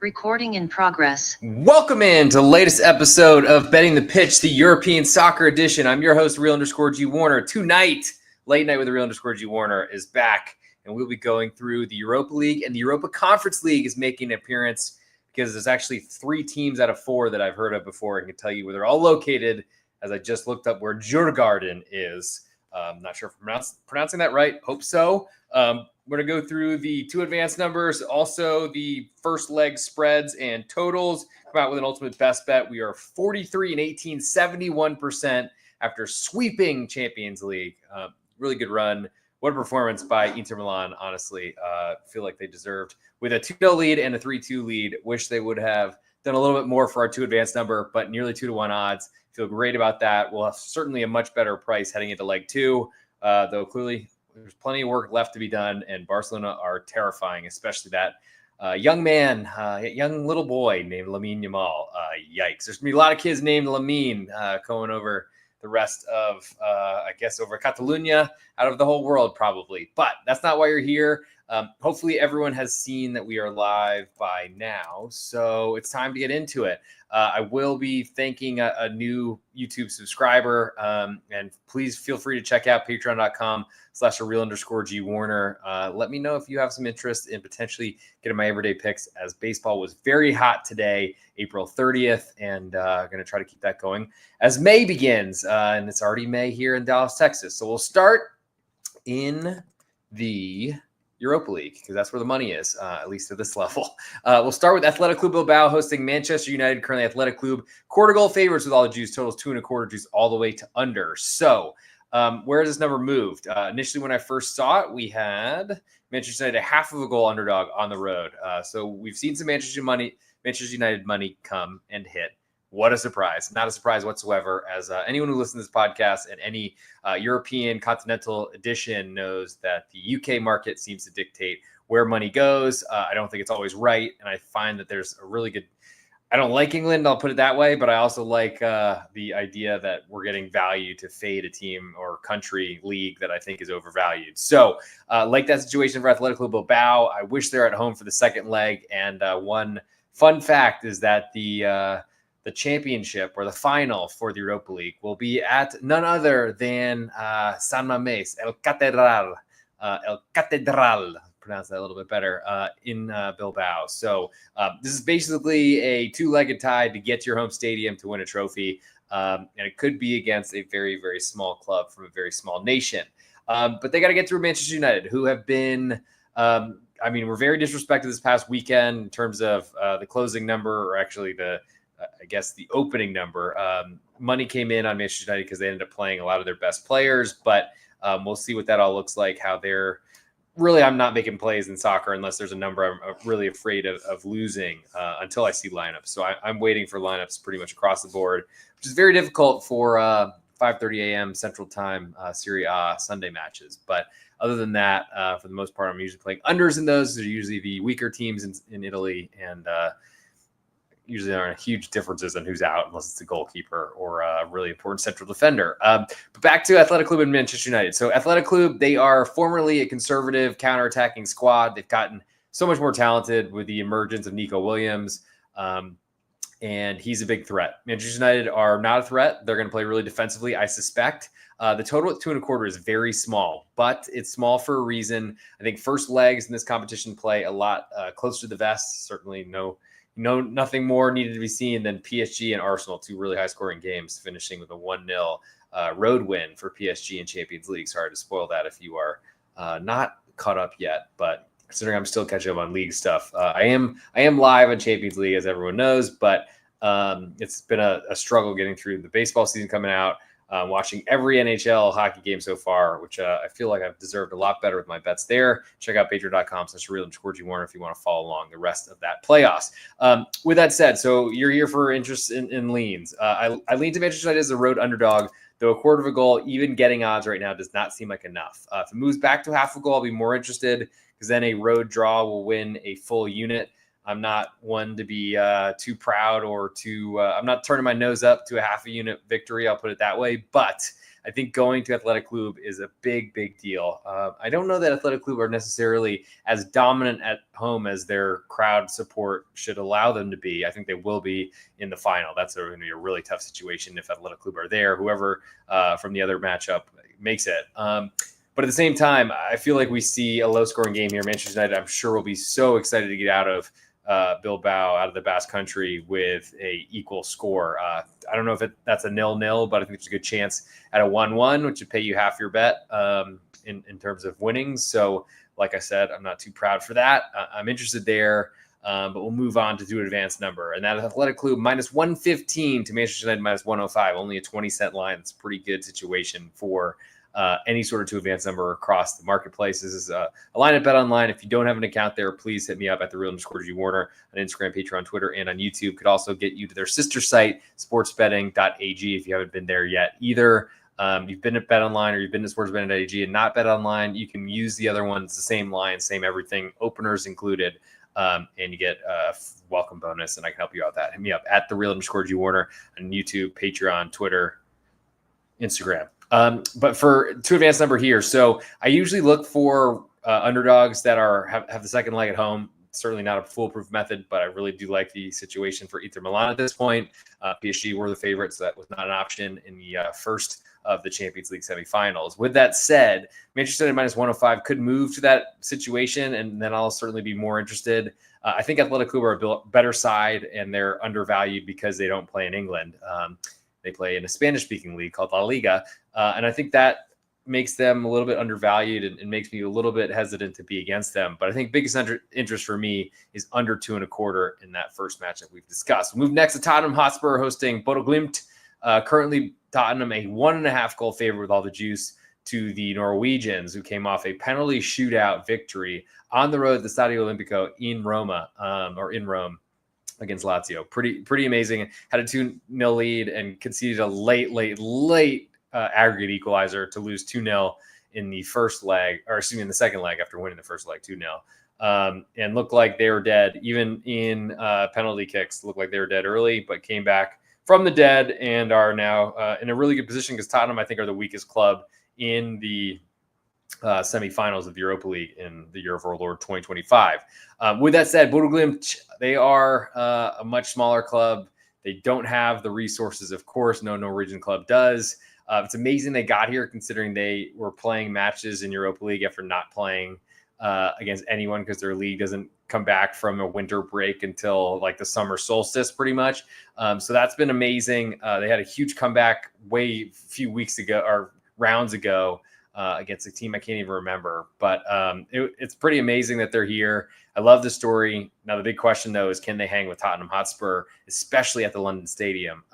Recording in progress. Welcome in to the latest episode of Betting the Pitch, the European Soccer Edition. I'm your host, Real_G Warner. Tonight, Late Night with the Real_G Warner is back, and we'll be going through the Europa League, and the Europa Conference League is making an appearance because there's actually 3 teams out of 4 that I've heard of before. I can tell you where they're all located, as I just looked up where Djurgården is. Not sure if I'm pronouncing that right. Hope so. We're going to go through the 2 advanced numbers, also the first leg spreads and totals. Come out with an ultimate best bet. We are 43-18, 71% after sweeping Champions League. Really good run. What a performance by Inter Milan, honestly. Feel like they deserved with a 2-0 lead and a 3-2 lead. Wish they would have done a little bit more for our 2 advanced number, but nearly 2-1 odds. Feel great about that. We'll have certainly a much better price heading into leg 2, though clearly there's plenty of work left to be done, and Barcelona are terrifying, especially that young man, young little boy named Lamine Yamal. Yikes. There's going to be a lot of kids named Lamine going over the rest of, I guess, over Catalonia, out of the whole world probably. But that's not why you're here. Hopefully everyone has seen that we are live by now, so it's time to get into it. I will be thanking a new YouTube subscriber, and please feel free to check out patreon.com/Real_G Warner. Let me know if you have some interest in potentially getting my everyday picks, as baseball was very hot today, April 30th, and going to try to keep that going as May begins, and it's already May here in Dallas, Texas. So we'll start in the Europa League, because that's where the money is, at least at this level. We'll start with Athletic Club Bilbao hosting Manchester United, currently Athletic Club quarter goal favorites with all the juice, totals 2.25 juice all the way to under. So where has this number moved? Initially, when I first saw it, we had Manchester United a half of a goal underdog on the road. So we've seen some Manchester United money come and hit. What a surprise. Not a surprise whatsoever, as anyone who listens to this podcast and any European continental edition knows that the UK market seems to dictate where money goes. I don't think it's always right, and I find that there's a really good – I don't like England, I'll put it that way, but I also like the idea that we're getting value to fade a team or country league that I think is overvalued. So like that situation for Athletic Club Bilbao, I wish they're at home for the second leg, and one fun fact is that the championship or the final for the Europa League will be at none other than San Mamés, El Catedral, pronounce that a little bit better, in Bilbao. So this is basically a 2-legged tie to get to your home stadium to win a trophy. And it could be against a very, very small club from a very small nation. But they got to get through Manchester United, who have been we're very disrespected this past weekend in terms of the closing number, or actually the opening number. Money came in on Manchester United because they ended up playing a lot of their best players, but we'll see what that all looks like, how they're really, I'm not making plays in soccer unless there's a number I'm really afraid of losing until I see lineups. So I'm waiting for lineups pretty much across the board, which is very difficult for 5:30 a.m. Central Time Serie A Sunday matches. But other than that, for the most part, I'm usually playing unders in those. They're usually the weaker teams in Italy, and usually there aren't huge differences on who's out unless it's a goalkeeper or a really important central defender. But back to Athletic Club and Manchester United. So Athletic Club, they are formerly a conservative counterattacking squad. They've gotten so much more talented with the emergence of Nico Williams, and he's a big threat. Manchester United are not a threat. They're going to play really defensively, I suspect. The total at 2.25 is very small, but it's small for a reason. I think first legs in this competition play a lot closer to the vest. Certainly nothing more needed to be seen than PSG and Arsenal, 2 really high-scoring games, finishing with a 1-0 road win for PSG in Champions League. Sorry to spoil that if you are not caught up yet, but considering I'm still catching up on league stuff, I am live on Champions League, as everyone knows, but it's been a struggle getting through the baseball season coming out. Watching every NHL hockey game so far, which I feel like I've deserved a lot better with my bets there. Check out patreon.com/Real_G Warner if you want to follow along the rest of that playoffs. With that said, so you're here for interest in leans. I lean to Manchester United as a road underdog, though a quarter of a goal, even getting odds right now, does not seem like enough. If it moves back to half a goal, I'll be more interested, because then a road draw will win a full unit. I'm not one to be too proud or too I'm not turning my nose up to a half a unit victory. I'll put it that way. But I think going to Athletic Club is a big, big deal. I don't know that Athletic Club are necessarily as dominant at home as their crowd support should allow them to be. I think they will be in the final. That's going to be a really tough situation if Athletic Club are there. Whoever from the other matchup makes it. But at the same time, I feel like we see a low-scoring game here. Manchester United, I'm sure, will be so excited to get out of Bilbao, out of the Basque Country with a equal score. I don't know if that's a 0-0, but I think there's a good chance at a 1-1, which would pay you half your bet in terms of winnings. So, like I said, I'm not too proud for that. I'm interested there, but we'll move on to do an advanced number. And that is Athletic Club minus 115 to Manchester United minus 105, only a 20-cent line. It's a pretty good situation for any sort of two advanced number across the marketplace. This is a line at BetOnline. If you don't have an account there, please hit me up at @thereal_G Warner on Instagram, Patreon, Twitter, and on YouTube. Could also get you to their sister site, Sportsbetting.ag, if you haven't been there yet either. You've been at BetOnline or you've been to Sportsbetting.ag and not BetOnline, you can use the other one. It's the same line, same everything, openers included. And you get a welcome bonus, and I can help you out with that. Hit me up at @thereal_G Warner on YouTube, Patreon, Twitter, Instagram. But for two advanced number here, so I usually look for underdogs that have the second leg at home. Certainly not a foolproof method, but I really do like the situation for Inter Milan at this point. PSG were the favorites, so that was not an option in the first of the Champions League semifinals. With that said, Manchester United minus 105 could move to that situation, and then I'll certainly be more interested. I think Athletic Club are a better side, and they're undervalued because they don't play in England. They play in a Spanish-speaking league called La Liga, and I think that makes them a little bit undervalued and makes me a little bit hesitant to be against them. But I think biggest interest for me is under 2.25 in that first match that we've discussed. We'll move next to Tottenham Hotspur hosting Bodo Glimt. Currently, Tottenham a 1.5 goal favorite with all the juice to the Norwegians, who came off a penalty shootout victory on the road at the Stadio Olimpico in Roma, in Rome, against Lazio. Pretty amazing. Had a 2-0 lead and conceded a late aggregate equalizer to lose 2-0 in the first leg, or excuse me, in the second leg after winning the first leg 2-0. And looked like they were dead. Even in penalty kicks, looked like they were dead early, but came back from the dead and are now in a really good position because Tottenham, I think, are the weakest club in the semifinals of the Europa League in the year of our Lord 2025. With that said, Bodo Glimt, they are a much smaller club. They don't have the resources, of course. No Norwegian club does. It's amazing they got here considering they were playing matches in Europa League after not playing against anyone because their league doesn't come back from a winter break until like the summer solstice pretty much. So that's been amazing. They had a huge comeback few weeks ago or rounds ago against a team I can't even remember. But it's pretty amazing that they're here. I love the story. Now, the big question, though, is can they hang with Tottenham Hotspur, especially at the London Stadium,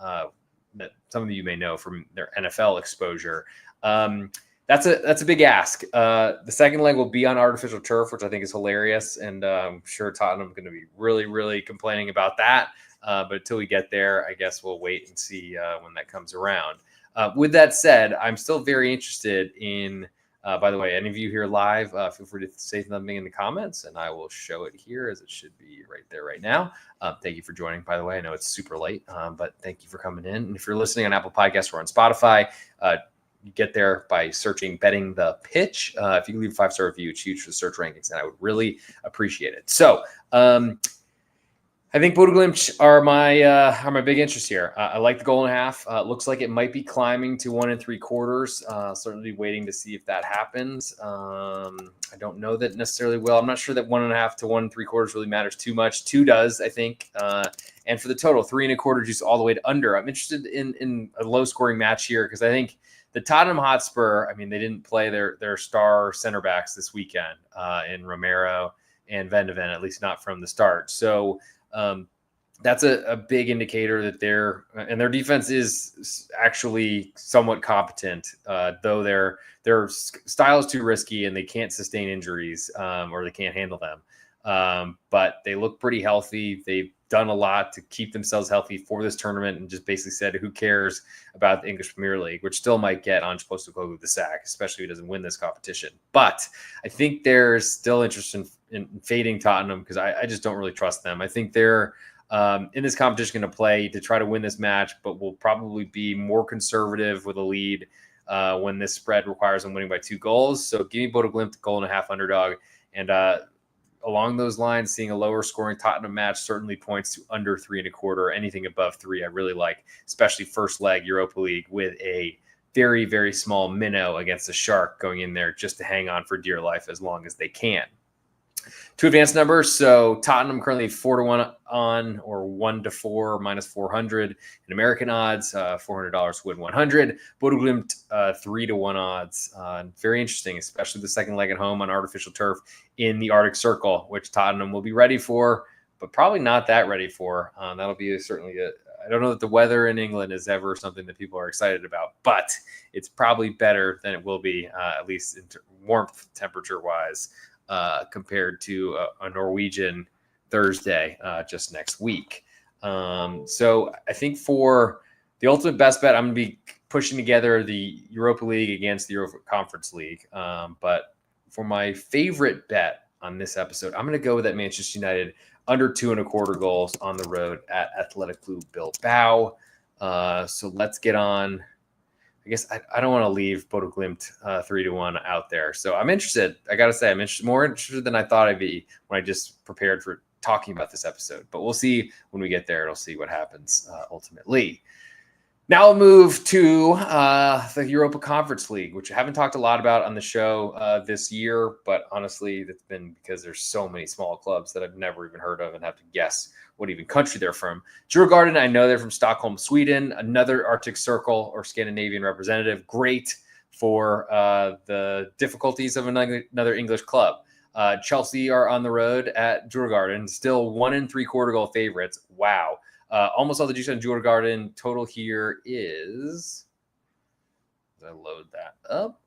that some of you may know from their NFL exposure. That's a big ask. The second leg will be on artificial turf, which I think is hilarious. And I'm sure Tottenham is going to be really, really complaining about that. But until we get there, I guess we'll wait and see when that comes around. With that said, I'm still very interested in, by the way, any of you here live, feel free to say something in the comments and I will show it here as it should be right there right now. Thank you for joining, by the way. I know it's super late, but thank you for coming in. And if you're listening on Apple Podcasts or on Spotify, you get there by searching Betting the Pitch. If you can leave a 5-star review, it's huge for the search rankings, and I would really appreciate it. So, I think Bodo Glimt are my big interest here. I like the 1.5. Looks like it might be climbing to 1 3/4. Certainly waiting to see if that happens. I don't know that necessarily will. I'm not sure that 1.5 to 1 3/4 really matters too much. 2 does, I think. And for the total, 3 1/4 just all the way to under. I'm interested in a low scoring match here because I think the Tottenham Hotspur, I mean, they didn't play their star center backs this weekend in Romero and Van de Ven, at least not from the start. So that's a big indicator that their defense is actually somewhat competent, though their style is too risky and they can't sustain injuries or they can't handle them. But they look pretty healthy. They've done a lot to keep themselves healthy for this tournament and just basically said, who cares about the English Premier League, which still might get Ange Postecoglou the sack, especially if he doesn't win this competition. But I think there's still interest in fading Tottenham because I just don't really trust them. I think they're in this competition going to play to try to win this match, but will probably be more conservative with a lead when this spread requires them winning by 2 goals. So give me Bodo Glimt, goal and a half underdog. And along those lines, seeing a lower scoring Tottenham match certainly points to under 3.25. Anything above 3, I really like, especially first leg Europa League with a very, very small minnow against a shark going in there just to hang on for dear life as long as they can. 2 advanced numbers. So Tottenham currently 4-1 on, or 1-4 minus 400 in American odds, $400 win 100. Bodo Glimt 3-1 odds. Very interesting, especially the second leg at home on artificial turf in the Arctic Circle, which Tottenham will be ready for, but probably not that ready for. That'll be certainly I don't know that the weather in England is ever something that people are excited about, but it's probably better than it will be, at least in warmth temperature wise, compared to a Norwegian Thursday just next week. So I think for the ultimate best bet, I'm going to be pushing together the Europa League against the Europa Conference League. But for my favorite bet on this episode, I'm going to go with that Manchester United under 2.25 goals on the road at Athletic Club Bilbao. So let's get on. I guess I don't want to leave Bodo Glimt 3-1 out there. So I'm interested. I got to say, I'm more interested than I thought I'd be when I just prepared for talking about this episode. But we'll see when we get there. It'll see what happens ultimately. Now we'll move to the Europa Conference League, which I haven't talked a lot about on the show this year. But honestly, that's been because there's so many small clubs that I've never even heard of and have to guess what even country they're from. Djurgården, I know they're from Stockholm, Sweden, another Arctic Circle or Scandinavian representative. Great for the difficulties of another English club. Chelsea are on the road at Djurgården, still 1.75 goal favorites. Wow. Almost all the juice on Djurgården. Total here is, I load that up.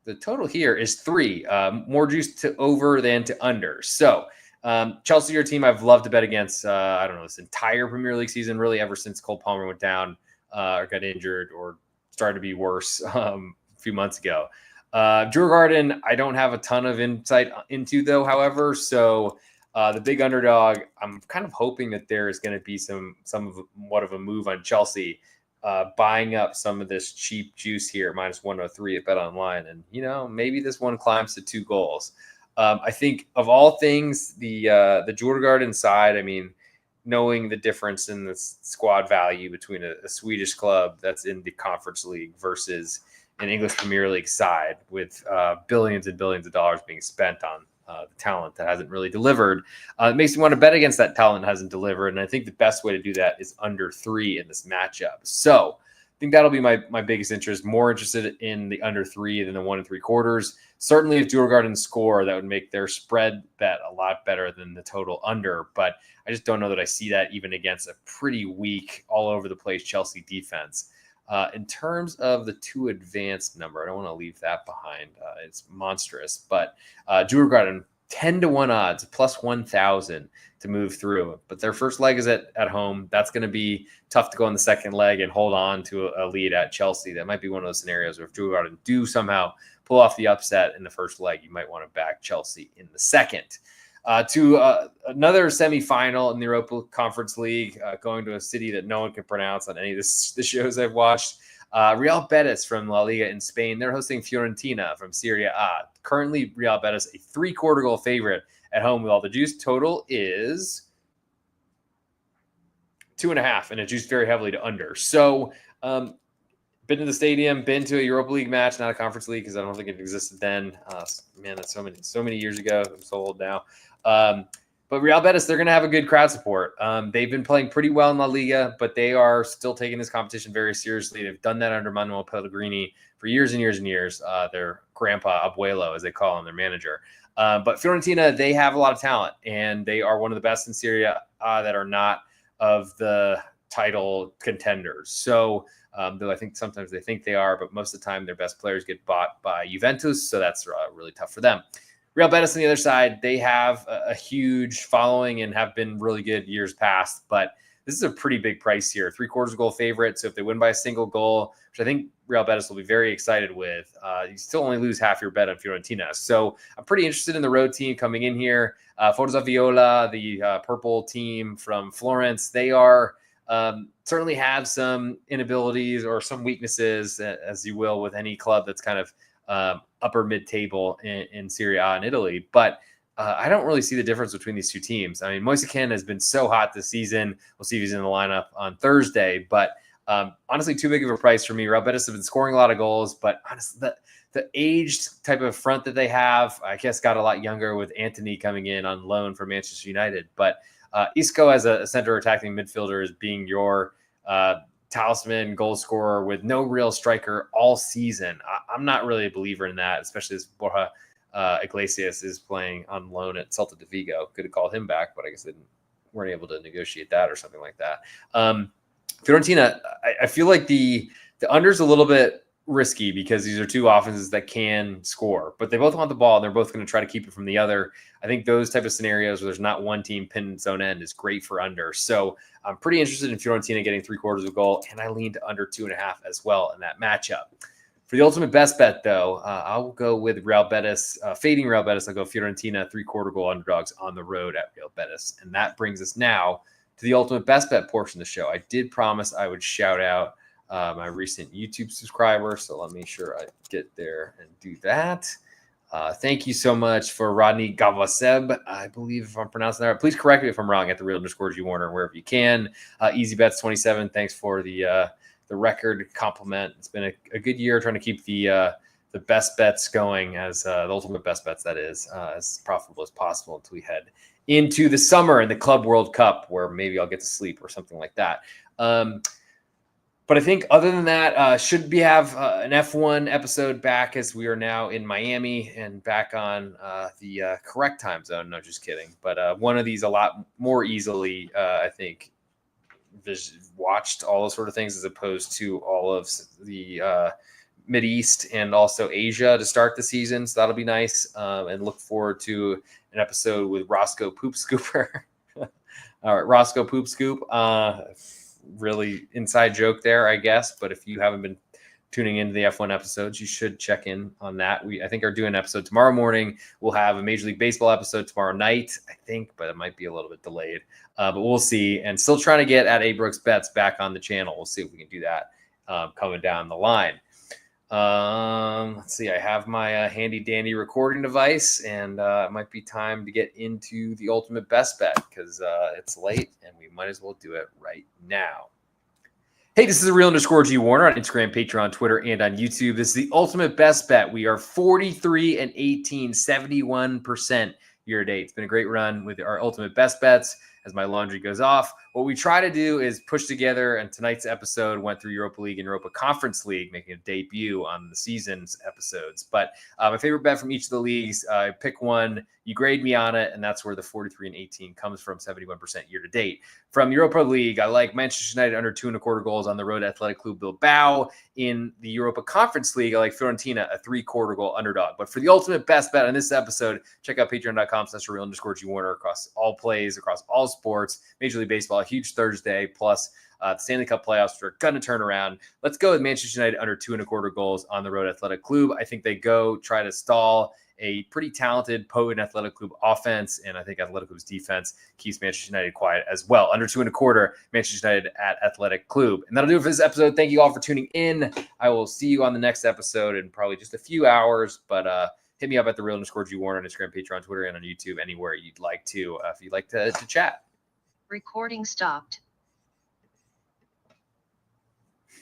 The total here is 3. More juice to over than to under. So Chelsea are a team I've loved to bet against, I don't know, this entire Premier League season, really ever since Cole Palmer went down or got injured or started to be worse a few months ago. Djurgården, I don't have a ton of insight into, though, however. So the big underdog, I'm kind of hoping that there is going to be somewhat of a move on Chelsea, buying up some of this cheap juice here, minus 103 at BetOnline. And, maybe this one climbs to 2 goals. I think of all things, the Djurgården side, I mean, knowing the difference in the squad value between a Swedish club that's in the Conference League versus an English Premier League side with billions and billions of dollars being spent on the talent that hasn't really delivered, it makes me want to bet against that talent that hasn't delivered. And I think the best way to do that is under 3 in this matchup. So I think that'll be my biggest interest. More interested in the under 3 than the 1.75. Certainly, if Djurgården score, that would make their spread bet a lot better than the total under. But I just don't know that I see that even against a pretty weak, all over the place Chelsea defense. In terms of the 2 advanced number, I don't want to leave that behind. It's monstrous. But Djurgården, 10-1 odds, plus 1,000 to move through. But their first leg is at home. That's going to be tough to go on the second leg and hold on to a lead at Chelsea. That might be one of those scenarios where if Djurgården do somehow pull off the upset in the first leg, you might want to back Chelsea in the second. To another semifinal in the Europa Conference League, going to a city that no one can pronounce on any of the shows I've watched. Real Betis from La Liga in Spain. They're hosting Fiorentina from Serie A. Currently, Real Betis, a 3/4 goal favorite at home with all the juice. Total is 2.5, and it juiced very heavily to under. So, been to the stadium, been to a Europa League match, not a Conference League because I don't think it existed then. Man, that's so many years ago. I'm so old now. But Real Betis, they're going to have a good crowd support. They've been playing pretty well in La Liga, but they are still taking this competition very seriously. They've done that under Manuel Pellegrini for years and years and years. Their grandpa, Abuelo, as they call him, their manager. But Fiorentina, they have a lot of talent, and they are one of the best in Serie A that are not of the title contenders. So, though I think sometimes they think they are, but most of the time their best players get bought by Juventus, so that's really tough for them. Real Betis on the other side, they have a huge following and have been really good years past, but this is a pretty big price here. 3/4 goal favorite, so if they win by a single goal, which I think Real Betis will be very excited with, you still only lose half your bet on Fiorentina. So I'm pretty interested in the road team coming in here. Forza Viola, the purple team from Florence, they are certainly have some inabilities or some weaknesses, as you will with any club that's kind of upper mid-table in Serie A in Italy. But I don't really see the difference between these two teams. I mean, Moise Kean has been so hot this season. We'll see if he's in the lineup on Thursday. But honestly, too big of a price for me. Real Betis have been scoring a lot of goals, but honestly, the aged type of front that they have, I guess, got a lot younger with Anthony coming in on loan from Manchester United. But Isco as a center attacking midfielder is being your talisman goal scorer with no real striker all season. I'm not really a believer in that, especially as Borja Iglesias is playing on loan at Celta de Vigo. Could have called him back, but I guess they weren't able to negotiate that or something like that. Fiorentina, I feel like the under's a little bit risky because these are two offenses that can score, but they both want the ball and they're both going to try to keep it from the other. I think those type of scenarios where there's not one team pinned in its own end is great for under. So I'm pretty interested in Fiorentina getting 3/4 of a goal, and I lean to under 2.5 as well in that matchup. For the ultimate best bet, though, I'll go with Real Betis. Fading Real Betis, I'll go Fiorentina 3/4 goal underdogs on the road at Real Betis. And that brings us now to the ultimate best bet portion of the show. I did promise I would shout out my recent YouTube subscriber, so let me sure I get there and do that. Thank you so much for Rodney Gavaseb, I believe if I'm pronouncing that right. Please correct me if I'm wrong at the real_G Warner, wherever you can. Easy Bets 27, thanks for the record compliment. It's been a good year trying to keep the best bets going as the ultimate best bets, that is, as profitable as possible until we head into the summer and the Club World Cup, where maybe I'll get to sleep or something like that. But I think other than that, should we have an F1 episode back as we are now in Miami and back on the correct time zone. No, just kidding. But one of these a lot more easily, I think, watched all those sort of things as opposed to all of the Mideast and also Asia to start the season. So that'll be nice. And look forward to an episode with Roscoe Poop Scooper. All right, Roscoe Poop Scoop. Really inside joke there, I guess. But if you haven't been tuning into the F1 episodes, you should check in on that. I think are doing an episode tomorrow morning. We'll have a Major League Baseball episode tomorrow night, I think, but it might be a little bit delayed. But we'll see. And still trying to get at A Brooks Bets back on the channel. We'll see if we can do that coming down the line. Let's see. I have my handy dandy recording device, and it might be time to get into the ultimate best bet because it's late and we might as well do it right now. Hey, this is the real_G Warner on Instagram, Patreon, Twitter, and on YouTube. This is the ultimate best bet. We are 43-18, 71% year to date. It's been a great run with our ultimate best bets as my laundry goes off. What we try to do is push together, and tonight's episode went through Europa League and Europa Conference League, making a debut on the season's episodes. But my favorite bet from each of the leagues, pick one, you grade me on it, and that's where the 43-18 comes from, 71% year to date. From Europa League, I like Manchester United under 2.25 goals on the road at Athletic Club Bilbao. In the Europa Conference League, I like Fiorentina, a 3/4 goal underdog. But for the ultimate best bet on this episode, check out patreon.com/real_G Warner across all plays, across all sports, Major League Baseball, a huge Thursday, plus the Stanley Cup playoffs, which are going to turn around. Let's go with Manchester United under 2.25 goals on the road at Athletic Club. I think they go try to stall a pretty talented, potent Athletic Club offense, and I think Athletic Club's defense keeps Manchester United quiet as well. Under 2.25, Manchester United at Athletic Club. And that'll do it for this episode. Thank you all for tuning in. I will see you on the next episode in probably just a few hours, but hit me up at the real_G Warner on Instagram, Patreon, Twitter, and on YouTube, anywhere you'd like to, if you'd like to chat. Recording stopped.